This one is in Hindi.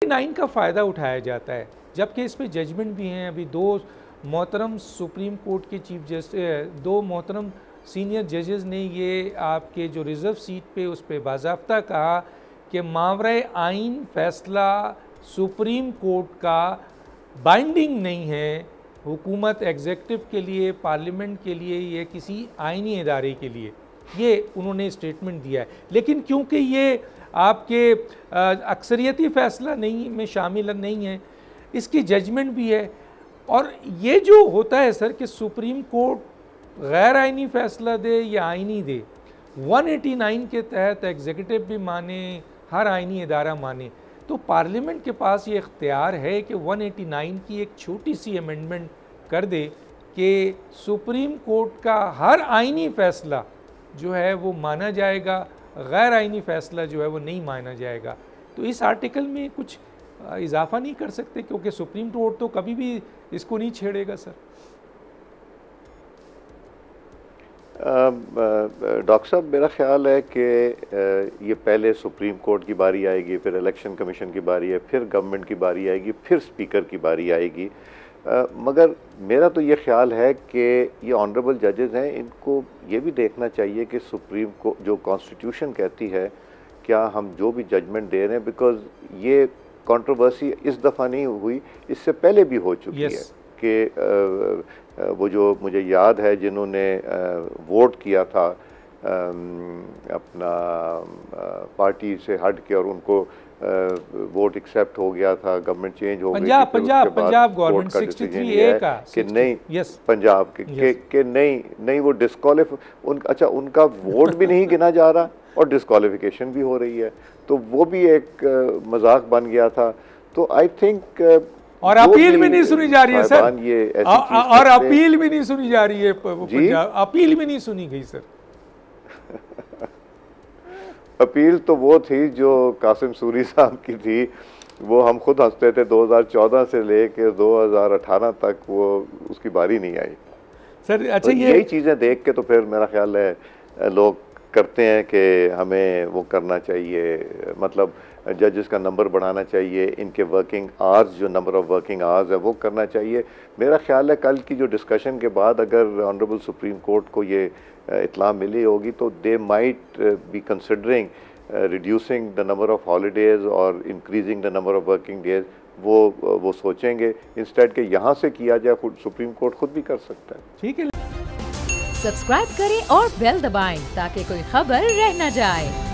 9 का फ़ायदा उठाया जाता है, जबकि इस पे जजमेंट भी हैं। अभी दो मोहतरम सुप्रीम कोर्ट के चीफ जस्टिस, दो मोहतरम सीनियर जजेस ने ये आपके जो रिज़र्व सीट पे उस पर बाज़ाब्ता कहा कि मावरे आइन फ़ैसला सुप्रीम कोर्ट का बाइंडिंग नहीं है हुकूमत एग्जेक्टिव के लिए, पार्लियामेंट के लिए, ये किसी आइनी इदारे के लिए, ये उन्होंने स्टेटमेंट दिया है। लेकिन क्योंकि ये आपके अक्सरियती फ़ैसला नहीं में शामिल नहीं है, इसकी जजमेंट भी है। और ये जो होता है सर कि सुप्रीम कोर्ट गैर आइनी फ़ैसला दे या आइनी दे, 189 के तहत एग्जीक्यूटिव भी माने, हर आइनी इदारा माने, तो पार्लियामेंट के पास ये इख्तियार है कि 189 की एक छोटी सी अमेंडमेंट कर दे कि सुप्रीम कोर्ट का हर आइनी फ़ैसला जो है वो माना जाएगा, गैर आइनी फ़ैसला जो है वो नहीं माना जाएगा। तो इस आर्टिकल में कुछ इजाफा नहीं कर सकते, क्योंकि सुप्रीम कोर्ट तो कभी भी इसको नहीं छेड़ेगा सर। डॉक्टर साहब, मेरा ख्याल है कि ये पहले सुप्रीम कोर्ट की बारी आएगी, फिर इलेक्शन कमीशन की बारी है, फिर गवर्नमेंट की बारी आएगी, फिर स्पीकर की बारी आएगी। मगर मेरा तो ये ख्याल है कि ये ऑनरेबल जजेस हैं, इनको ये भी देखना चाहिए कि सुप्रीम कोर्ट जो कॉन्स्टिट्यूशन कहती है, क्या हम जो भी जजमेंट दे रहे हैं, बिकॉज ये कंट्रोवर्सी इस दफ़ा नहीं हुई, इससे पहले भी हो चुकी है कि वो जो मुझे याद है जिन्होंने वोट किया था अपना पार्टी से हट के और उनको वोट एक्सेप्ट हो गया था, गवर्नमेंट चेंज हो गई, पंजाब गवर्नमेंट 63A का कि नहीं, पंजाब के नहीं वो डिस्क्वालिफाई, अच्छा उनका वोट भी नहीं गिना जा रहा और डिस्क्वालिफिकेशन भी हो रही है, तो वो भी एक मजाक बन गया था। तो आई थिंक और अपील भी नहीं सुनी जा रही है सर, और अपील भी नहीं सुनी जा रही है, अपील भी नहीं सुनी गई सर। अपील तो वो थी जो कासिम सूरी साहब की थी, वो हम खुद हंसते थे, 2014 से लेके 2018 तक वो उसकी बारी नहीं आई सर। अच्छा, तो यही चीज़ें देख के तो फिर मेरा ख्याल है लोग करते हैं कि हमें वो करना चाहिए, मतलब जजेस का नंबर बढ़ाना चाहिए, इनके वर्किंग आवर्स, जो नंबर ऑफ़ वर्किंग आवर्स है वो करना चाहिए। मेरा ख्याल है कल की जो डिस्कशन के बाद अगर ऑनरेबल सुप्रीम कोर्ट को ये इत्तला मिली होगी तो they might be considering reducing the number of holidays और increasing the number of working days, वो सोचेंगे इंस्टेड के यहाँ से किया जाए, खुद सुप्रीम कोर्ट खुद भी कर सकता है। ठीक है, सब्सक्राइब करें और बेल दबाएं ताकि कोई खबर रह न जाए।